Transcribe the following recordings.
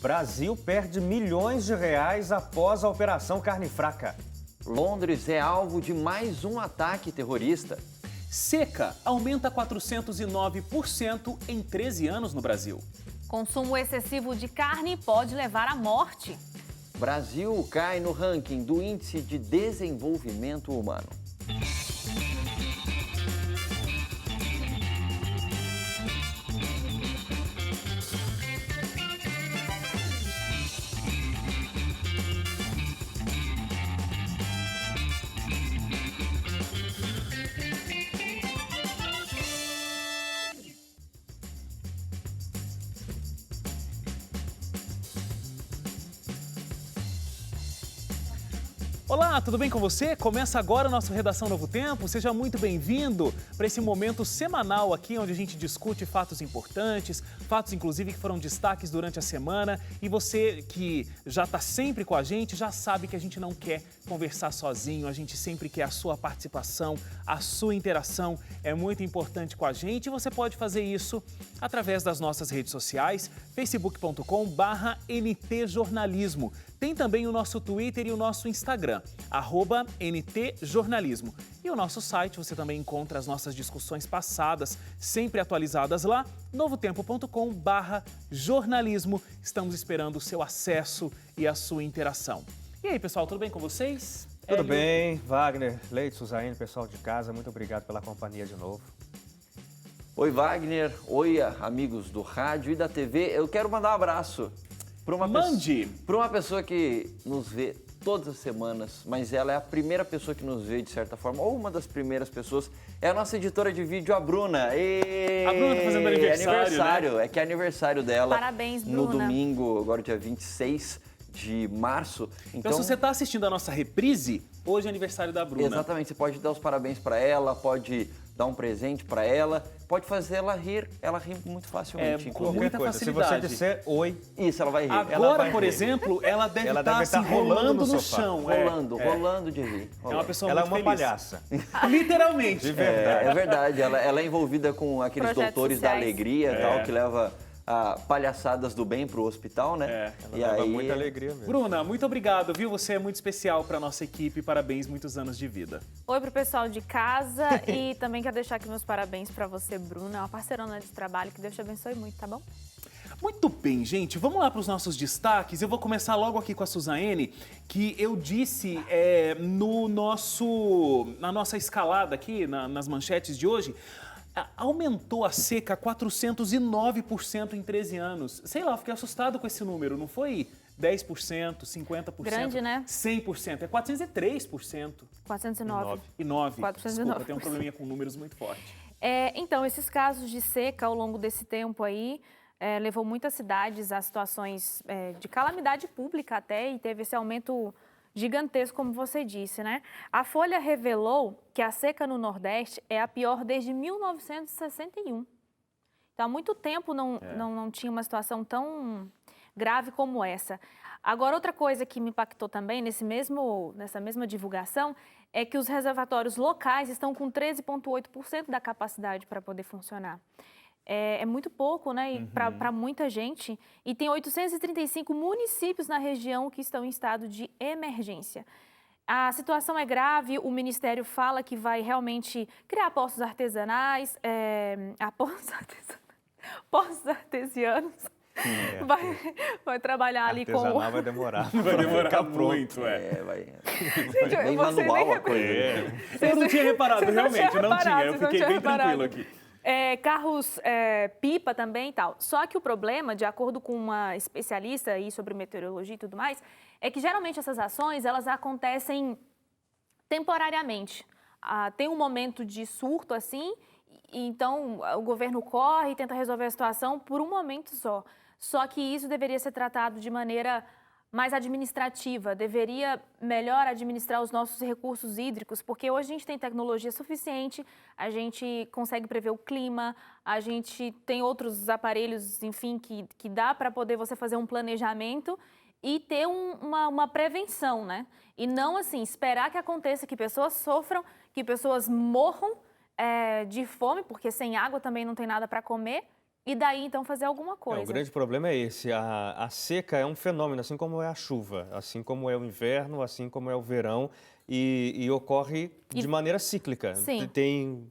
Brasil perde milhões de reais após a Operação Carne Fraca. Londres é alvo de mais um ataque terrorista. Seca aumenta 409% em 13 anos no Brasil. Consumo excessivo de carne pode levar à morte. Brasil cai no ranking do Índice de Desenvolvimento Humano. Olá, tudo bem com você? Começa agora o nosso Redação Novo Tempo. Seja muito bem-vindo para esse momento semanal aqui onde a gente discute fatos importantes, fatos inclusive que foram destaques durante a semana. E você que já está sempre com a gente já sabe que a gente não quer conversar sozinho, a gente sempre quer a sua participação, a sua interação é muito importante com a gente. E você pode fazer isso através das nossas redes sociais, facebook.com/ntjornalismo. Tem também o nosso Twitter e o nosso Instagram, @ntjornalismo. E o nosso site, você também encontra as nossas discussões passadas, sempre atualizadas lá, novotempo.com/jornalismo. Estamos esperando o seu acesso e a sua interação. E aí, pessoal, tudo bem com vocês? Tudo bem, Wagner, Leite, Suzaine, pessoal de casa, muito obrigado pela companhia de novo. Oi, Wagner. Oi, amigos do rádio e da TV. Eu quero mandar um abraço para uma pessoa que nos vê todas as semanas, mas ela é a primeira pessoa que nos vê, de certa forma, ou uma das primeiras pessoas, é a nossa editora de vídeo, a Bruna. A Bruna tá fazendo aniversário, né? É que é aniversário dela. Parabéns, Bruna. No domingo, agora dia 26 de março. Então, se você está assistindo a nossa reprise, hoje é aniversário da Bruna. Exatamente, você pode dar os parabéns para ela, pode dar um presente para ela, pode fazer ela rir muito facilmente. Com muita facilidade. Se você disser oi, isso, ela vai rir. Agora, por exemplo, ela deve estar assim, rolando no chão. Rolando de rir. É uma pessoa ela é muito uma feliz. palhaça. Literalmente. De verdade. É verdade, ela é envolvida com aqueles Projetos doutores da sociais. alegria, tal, que leva palhaçadas do bem pro hospital, né? Ela leva muita alegria mesmo. Bruna, muito obrigado, viu? Você é muito especial para nossa equipe. Parabéns, muitos anos de vida. Oi pro pessoal de casa e também quero deixar aqui meus parabéns pra você, Bruna, uma parceirona de trabalho, que Deus te abençoe muito, tá bom? Muito bem, gente. Vamos lá para os nossos destaques. Eu vou começar logo aqui com a Suzaine, que eu disse na nossa escalada aqui, nas manchetes de hoje, aumentou a seca 409% em 13 anos. Sei lá, fiquei assustado com esse número. Não foi 10%, 50%? Grande, né? 100%. É 403%. 409. E 9. 409%. Desculpa, tem um probleminha com números muito forte. Então, esses casos de seca ao longo desse tempo aí, levou muitas cidades a situações de calamidade pública até, e teve esse aumento gigantesco, como você disse, né? A Folha revelou que a seca no Nordeste é a pior desde 1961. Então, há muito tempo não tinha uma situação tão grave como essa. Agora, outra coisa que me impactou também nessa mesma divulgação é que os reservatórios locais estão com 13,8% da capacidade para poder funcionar. É muito pouco, né, para muita gente. E tem 835 municípios na região que estão em estado de emergência. A situação é grave, o Ministério fala que vai realmente criar poços artesanais, poços artesianos. Vai trabalhar ali com... Artesanal vai demorar. Vai demorar Ficar muito, Vai Gente, bem você manual nem a coisa. Eu não tinha reparado, Vocês não realmente, tinham não tinha. reparado, Eu vocês não fiquei tinham bem reparado. tranquilo aqui. Carros pipa também e tal. Só que o problema, de acordo com uma especialista aí sobre meteorologia e tudo mais, é que geralmente essas ações, elas acontecem temporariamente. Tem um momento de surto assim, e então o governo corre e tenta resolver a situação por um momento só. Só que isso deveria ser tratado de maneira mais administrativa, deveria melhor administrar os nossos recursos hídricos, porque hoje a gente tem tecnologia suficiente, a gente consegue prever o clima, a gente tem outros aparelhos, enfim, que dá para poder você fazer um planejamento e ter uma prevenção, né? E não, assim, esperar que aconteça, que pessoas sofram, que pessoas morram de fome, porque sem água também não tem nada para comer, e daí então fazer alguma coisa. O grande problema é esse, a seca é um fenômeno, assim como é a chuva, assim como é o inverno, assim como é o verão, e ocorre de maneira cíclica. Sim.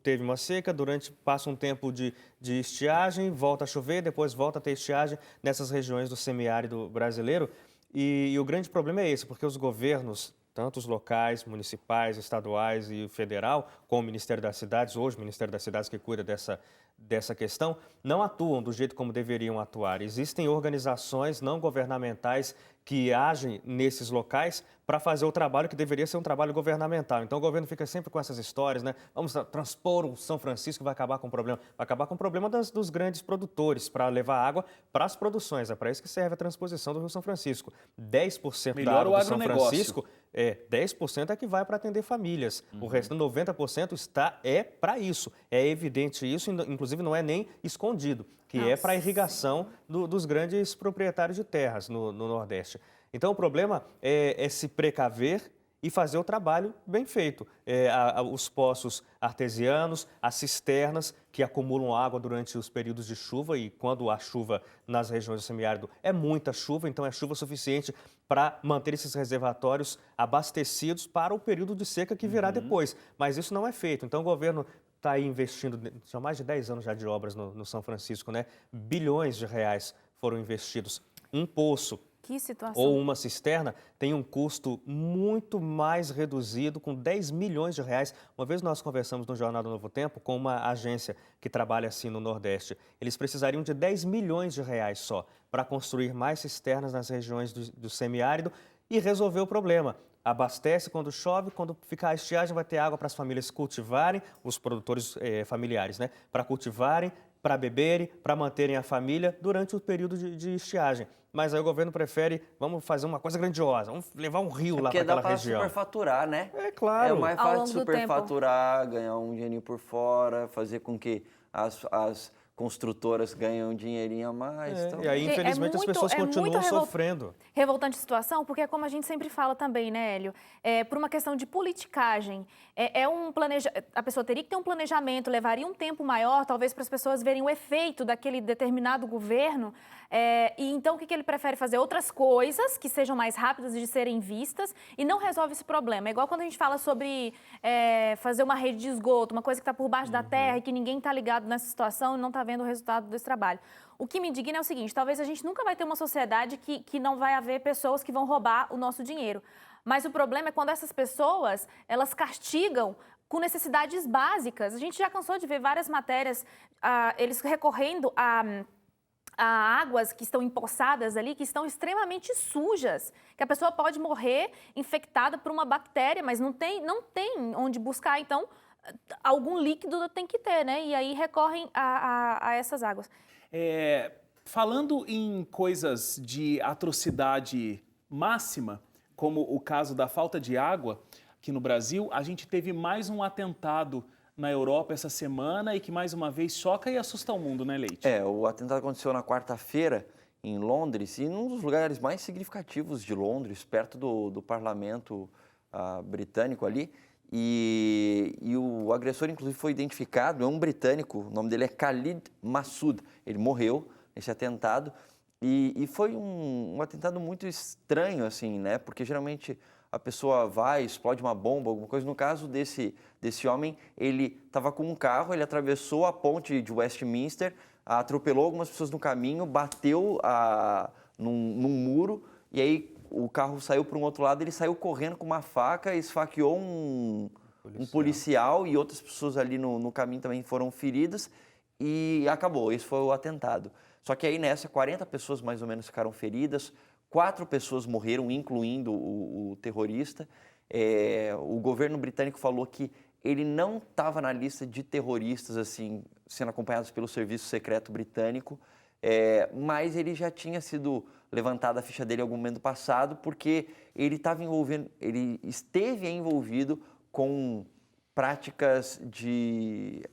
Teve uma seca, passa um tempo de estiagem, volta a chover, depois volta a ter estiagem nessas regiões do semiárido brasileiro. E o grande problema é esse, porque os governos, tanto os locais, municipais, estaduais e federal, como o Ministério das Cidades, hoje o Ministério das Cidades que cuida dessa questão, não atuam do jeito como deveriam atuar. Existem organizações não governamentais que agem nesses locais para fazer o trabalho que deveria ser um trabalho governamental. Então o governo fica sempre com essas histórias, né? Vamos transpor o São Francisco, vai acabar com o problema. Vai acabar com o problema dos grandes produtores para levar água para as produções. É para isso que serve a transposição do Rio São Francisco. 10% da água do São Francisco, 10% é que vai para atender famílias. O resto, 90% é para isso. É evidente isso, inclusive não é nem escondido, que é para a irrigação dos grandes proprietários de terras no Nordeste. Então, o problema é se precaver e fazer o trabalho bem feito. Os poços artesianos, as cisternas que acumulam água durante os períodos de chuva, e quando há chuva nas regiões do semiárido é muita chuva, então é chuva suficiente para manter esses reservatórios abastecidos para o período de seca que virá depois. Mas isso não é feito. Então, o governo está aí investindo, são mais de 10 anos já de obras no São Francisco, né? Bilhões de reais foram investidos. Um poço ou uma cisterna tem um custo muito mais reduzido, com 10 milhões de reais. Uma vez nós conversamos no Jornal do Novo Tempo com uma agência que trabalha assim no Nordeste. Eles precisariam de 10 milhões de reais só para construir mais cisternas nas regiões do semiárido e resolver o problema. Abastece quando chove, quando ficar a estiagem vai ter água para as famílias cultivarem, os produtores familiares, né? Para cultivarem, para beberem, para manterem a família durante o período de estiagem. Mas aí o governo prefere, vamos fazer uma coisa grandiosa, vamos levar um rio lá para aquela região. Porque dá para superfaturar, né? É claro. É mais fácil de superfaturar, ganhar um dinheirinho por fora, fazer com que as construtoras ganham um dinheirinho a mais. Então... E aí, infelizmente, as pessoas continuam sofrendo. Revoltante situação, porque é como a gente sempre fala também, né, Hélio? Por uma questão de politicagem. A pessoa teria que ter um planejamento, levaria um tempo maior, talvez para as pessoas verem o efeito daquele determinado governo. E então, o que ele prefere fazer? Outras coisas que sejam mais rápidas de serem vistas e não resolve esse problema. É igual quando a gente fala sobre fazer uma rede de esgoto, uma coisa que está por baixo da terra e que ninguém está ligado nessa situação e não está vendo o resultado desse trabalho. O que me indigna é o seguinte, talvez a gente nunca vai ter uma sociedade que não vai haver pessoas que vão roubar o nosso dinheiro. Mas o problema é quando essas pessoas, elas castigam com necessidades básicas. A gente já cansou de ver várias matérias, eles recorrendo a águas que estão empoçadas ali, que estão extremamente sujas, que a pessoa pode morrer infectada por uma bactéria, mas não tem onde buscar, então algum líquido tem que ter, né? E aí recorrem a essas águas. Falando em coisas de atrocidade máxima, como o caso da falta de água aqui no Brasil, a gente teve mais um atentado na Europa essa semana e que mais uma vez choca e assusta o mundo, né, Leite? O atentado aconteceu na quarta-feira em Londres e num dos lugares mais significativos de Londres, perto do parlamento britânico ali. E o agressor, inclusive, foi identificado, é um britânico, o nome dele é Khalid Massoud. Ele morreu nesse atentado e foi um atentado muito estranho, assim, né? Porque geralmente a pessoa vai, explode uma bomba, alguma coisa. No caso desse homem, ele estava com um carro, ele atravessou a ponte de Westminster, atropelou algumas pessoas no caminho, bateu num muro e aí o carro saiu para um outro lado, ele saiu correndo com uma faca, esfaqueou um policial e outras pessoas ali no caminho também foram feridas e acabou, esse foi o atentado. Só que aí nessa, 40 pessoas mais ou menos ficaram feridas, 4 pessoas morreram, incluindo o terrorista. O governo britânico falou que ele não estava na lista de terroristas assim sendo acompanhados pelo serviço secreto britânico, mas ele já tinha sido levantada a ficha dele em algum momento passado, porque ele esteve envolvido com práticas de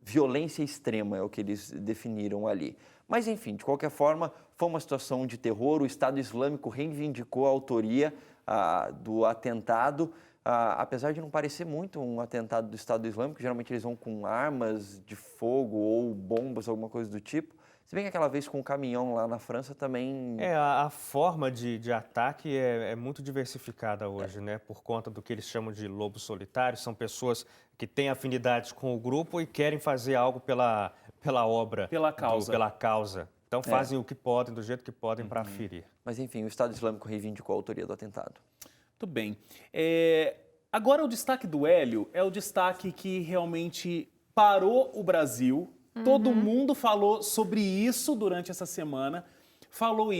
violência extrema, é o que eles definiram ali. Mas, enfim, de qualquer forma, foi uma situação de terror. O Estado Islâmico reivindicou a autoria do atentado. apesar de não parecer muito um atentado do Estado Islâmico, geralmente eles vão com armas de fogo ou bombas, alguma coisa do tipo. Se bem que aquela vez com o caminhão lá na França também... A forma de ataque é muito diversificada hoje, né? Por conta do que eles chamam de lobos solitários. São pessoas que têm afinidade com o grupo e querem fazer algo pela obra. Pela causa. Pela causa. Então fazem o que podem, do jeito que podem para ferir. Mas enfim, o Estado Islâmico reivindicou a autoria do atentado. Muito bem. Agora o destaque do Hélio é o destaque que realmente parou o Brasil. Todo mundo falou sobre isso durante essa semana. Falou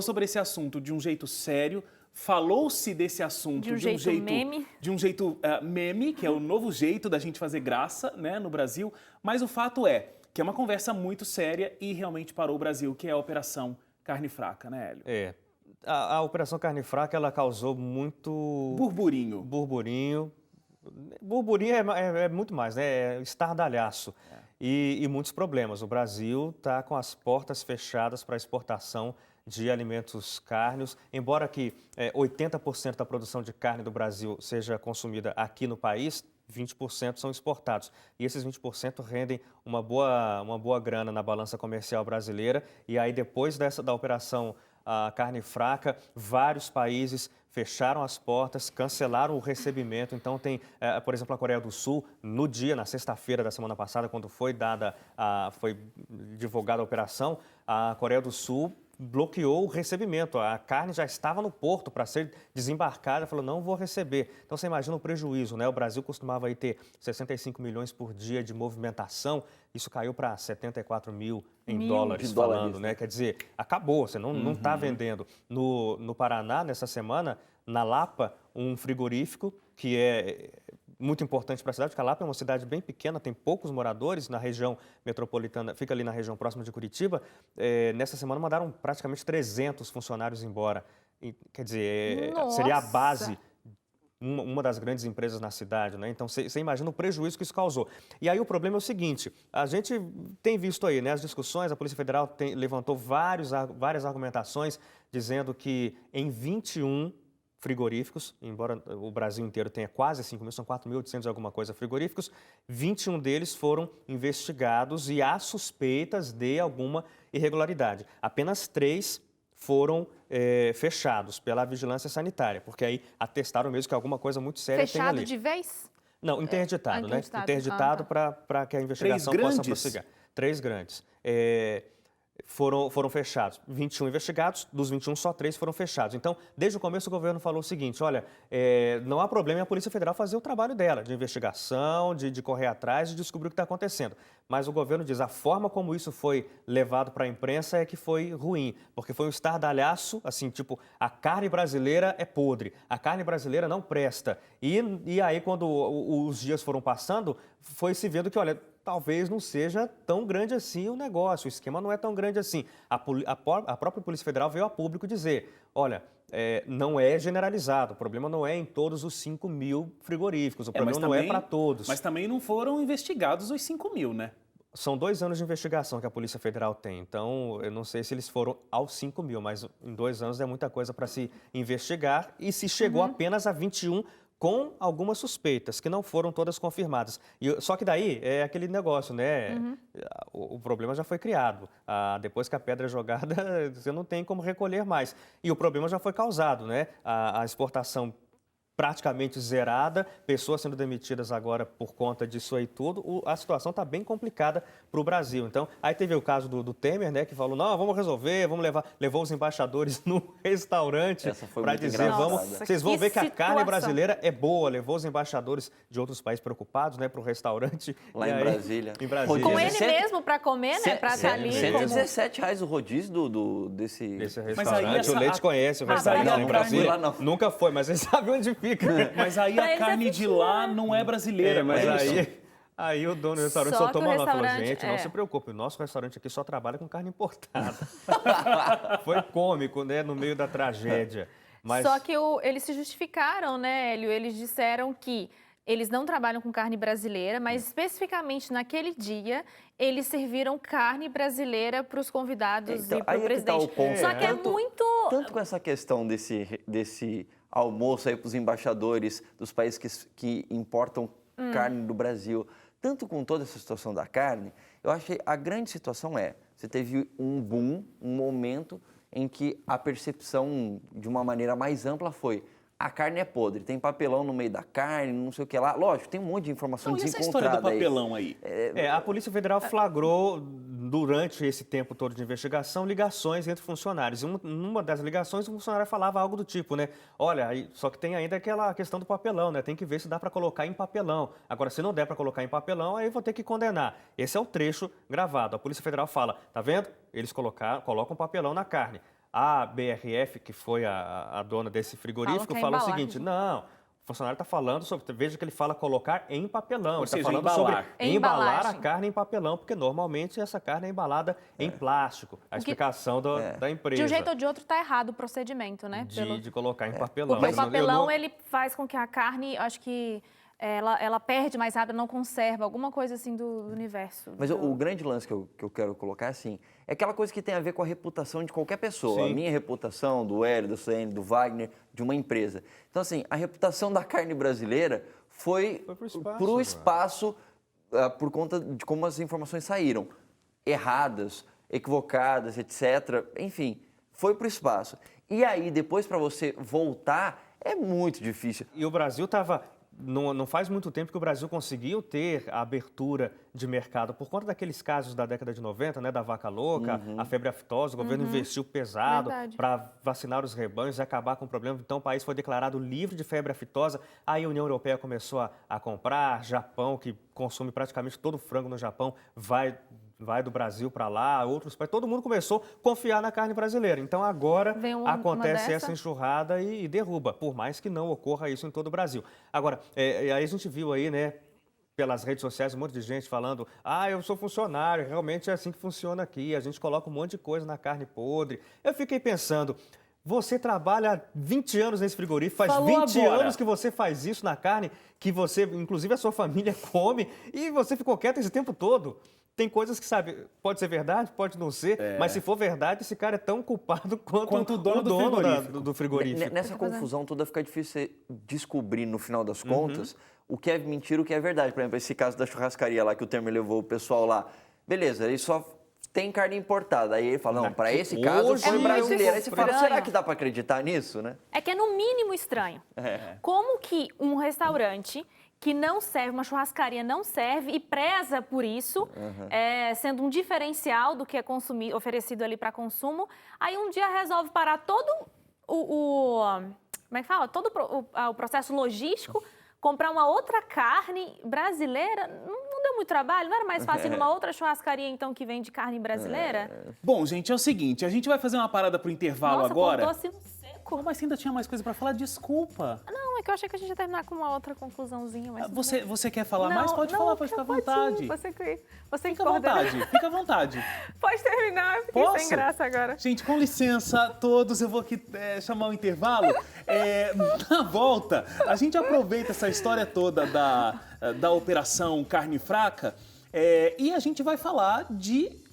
sobre esse assunto de um jeito sério. Falou-se desse assunto de um jeito meme. De um jeito meme, que é o novo jeito da gente fazer graça, né, no Brasil. Mas o fato é que é uma conversa muito séria e realmente parou o Brasil, que é a Operação Carne Fraca, né, Hélio? A Operação Carne Fraca, ela causou muito... Burburinho. Burburinho é muito mais, né? É estardalhaço. E muitos problemas. O Brasil está com as portas fechadas para exportação de alimentos cárneos, embora que 80% da produção de carne do Brasil seja consumida aqui no país, 20% são exportados. E esses 20% rendem uma boa grana na balança comercial brasileira. E aí, depois da operação Carne Fraca, vários países fecharam as portas, cancelaram o recebimento. Então tem, por exemplo, a Coreia do Sul, na sexta-feira da semana passada, quando foi divulgada a operação, a Coreia do Sul bloqueou o recebimento. A carne já estava no porto para ser desembarcada, falou, não vou receber. Então você imagina o prejuízo, né? O Brasil costumava aí ter 65 milhões por dia de movimentação, isso caiu para 74 mil em dólares falando, né? Quer dizer, acabou, você não está vendendo. No Paraná, nessa semana, na Lapa, um frigorífico que é muito importante para a cidade, porque a Lapa é uma cidade bem pequena, tem poucos moradores na região metropolitana, fica ali na região próxima de Curitiba. Nessa semana mandaram praticamente 300 funcionários embora. Quer dizer, seria a base, uma das grandes empresas na cidade, né? Então você imagina o prejuízo que isso causou. E aí o problema é o seguinte, a gente tem visto aí, né, as discussões, a Polícia Federal levantou várias argumentações dizendo que em 21 frigoríficos, embora o Brasil inteiro tenha quase 5 mil, são 4.800 e alguma coisa frigoríficos, 21 deles foram investigados e há suspeitas de alguma irregularidade. Apenas 3 foram fechados pela vigilância sanitária, porque aí atestaram mesmo que alguma coisa muito séria tem ali. Fechado de vez? Não, interditado, né? Interditado para que a investigação possa prosseguir. 3 grandes. Foram fechados. 21 investigados, dos 21 só 3 foram fechados. Então, desde o começo o governo falou o seguinte, olha, não há problema em a Polícia Federal fazer o trabalho dela, de investigação, de correr atrás, de descobrir o que está acontecendo. Mas o governo diz, a forma como isso foi levado para a imprensa é que foi ruim, porque foi um estardalhaço, assim, tipo, a carne brasileira é podre, a carne brasileira não presta. E aí, quando os dias foram passando, foi se vendo que, olha, talvez não seja tão grande assim o negócio, o esquema não é tão grande assim. A própria Polícia Federal veio a público dizer, olha, não é generalizado, o problema não é em todos os 5 mil frigoríficos, o problema não é para todos. Mas também não foram investigados os 5 mil, né? São 2 anos de investigação que a Polícia Federal tem, então eu não sei se eles foram aos 5 mil, mas em 2 anos é muita coisa para se investigar e se chegou apenas a 21 com algumas suspeitas, que não foram todas confirmadas. Só que daí é aquele negócio, né? O problema já foi criado. Depois que a pedra é jogada, você não tem como recolher mais. E o problema já foi causado, né? A exportação praticamente zerada, pessoas sendo demitidas agora por conta disso aí tudo, a situação está bem complicada para o Brasil. Então, aí teve o caso do Temer, né, que falou, não, vamos resolver, levou os embaixadores no restaurante para dizer, vocês vão ver que a carne brasileira é boa, levou os embaixadores de outros países preocupados, né, para o restaurante. Lá em Brasília. Com ele mesmo para comer, né, para estar ali. R$117 o rodízio desse restaurante. Mas aí o Leite conhece o restaurante em Brasília. Nunca foi, mas ele sabe onde fica. Mas aí a carne de lá não é brasileira, mas aí o dono do restaurante soltou uma nota, falou, gente, não se preocupe, o nosso restaurante aqui só trabalha com carne importada. Foi cômico, né, no meio da tragédia. Mas... Só que eles se justificaram, né, Hélio? Eles disseram que eles não trabalham com carne brasileira, mas especificamente naquele dia, eles serviram carne brasileira para os convidados e para o presidente. Tá o ponto, Só que é tanto com essa questão desse almoço aí para os embaixadores dos países que importam carne do Brasil, tanto com toda essa situação da carne, eu acho que a grande situação você teve um boom, um momento em que a percepção de uma maneira mais ampla foi: a carne é podre, tem papelão no meio da carne, não sei o que lá. Lógico, tem um monte de informação desencontrada. Essa história do papelão aí? A Polícia Federal flagrou, durante esse tempo todo de investigação, ligações entre funcionários. E numa das ligações, o funcionário falava algo do tipo, né? Olha, só que tem ainda aquela questão do papelão, né? Tem que ver se dá para colocar em papelão. Agora, se não der para colocar em papelão, aí vou ter que condenar. Esse é o trecho gravado. A Polícia Federal fala, tá vendo? Eles colocam papelão na carne. A BRF, que foi a dona desse frigorífico, falou o seguinte: não, o funcionário está falando sobre. Veja que ele fala colocar em papelão. Ele está falando embalar. sobre embalar a carne em papelão, porque normalmente essa carne é embalada em plástico. A explicação da empresa. De um jeito ou de outro está errado o procedimento, né? De colocar em papelão. Porque o papelão ele faz com que a carne, acho que ela perde mais rápido, não conserva, alguma coisa assim do universo. Mas o grande lance que eu quero colocar, assim, é aquela coisa que tem a ver com a reputação de qualquer pessoa. Sim. A minha reputação, do Hélio, do CN, do Wagner, de uma empresa. Então, assim, a reputação da carne brasileira foi pro espaço por conta de como as informações saíram. Erradas, equivocadas, etc. Enfim, foi pro espaço. E aí, depois, para você voltar, é muito difícil. E o Brasil estava... Não faz muito tempo que o Brasil conseguiu ter a abertura de mercado por conta daqueles casos da década de 90, né, da vaca louca, a febre aftosa. O governo investiu pesado para vacinar os rebanhos e acabar com o problema. Então, o país foi declarado livre de febre aftosa. Aí a União Europeia começou a comprar. Japão, que consome praticamente todo o frango no Japão, vai do Brasil para lá, outros países. Todo mundo começou a confiar na carne brasileira. Então, agora acontece essa enxurrada e derruba, por mais que não ocorra isso em todo o Brasil. Agora, aí a gente viu aí, né, pelas redes sociais, um monte de gente falando: eu sou funcionário, realmente é assim que funciona aqui, a gente coloca um monte de coisa na carne podre. Eu fiquei pensando, você trabalha há 20 anos nesse frigorífico, faz 20 anos que você faz isso na carne, que você, inclusive a sua família, come, e você ficou quieto esse tempo todo. Tem coisas que, sabe, pode ser verdade, pode não ser, mas se for verdade, esse cara é tão culpado quanto o dono do frigorífico. Nessa confusão toda fica difícil você descobrir, no final das contas, o que é mentira e o que é verdade. Por exemplo, esse caso da churrascaria lá, que o Temer levou o pessoal lá. Beleza, ele só tem carne importada. Aí ele fala, não, para esse caso foi brasileiro. Aí você fala, será que dá para acreditar nisso, né? É que é no mínimo estranho. Como que um restaurante que não serve, uma churrascaria não serve e preza por isso, sendo um diferencial do que é oferecido ali para consumo, aí um dia resolve parar todo como é que fala? Todo o processo logístico, comprar uma outra carne brasileira, não deu muito trabalho? Não era mais fácil ir numa outra churrascaria, então, que vende carne brasileira? Bom, gente, é o seguinte, a gente vai fazer uma parada pro intervalo agora. Nossa, cortou assim no seco. Mas ainda tinha mais coisa pra falar, desculpa. Não, é que eu achei que a gente ia terminar com uma outra conclusãozinha. Mas você quer falar mais? Pode falar, pode ficar à vontade. Você que fica à vontade, fica à vontade. Pode terminar, eu fiquei sem graça agora. Gente, com licença todos, eu vou aqui chamar o intervalo. Na volta, a gente aproveita essa história toda da Operação Carne Fraca e a gente vai falar de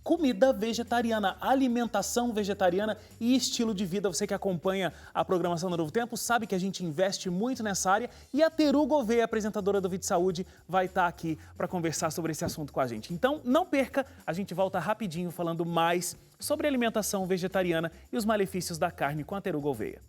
comida vegetariana, alimentação vegetariana e estilo de vida. Você que acompanha a programação do Novo Tempo sabe que a gente investe muito nessa área e a Teru Gouveia, apresentadora do Vídeo Saúde, vai estar aqui para conversar sobre esse assunto com a gente. Então, não perca, a gente volta rapidinho falando mais sobre alimentação vegetariana e os malefícios da carne com a Teru Gouveia.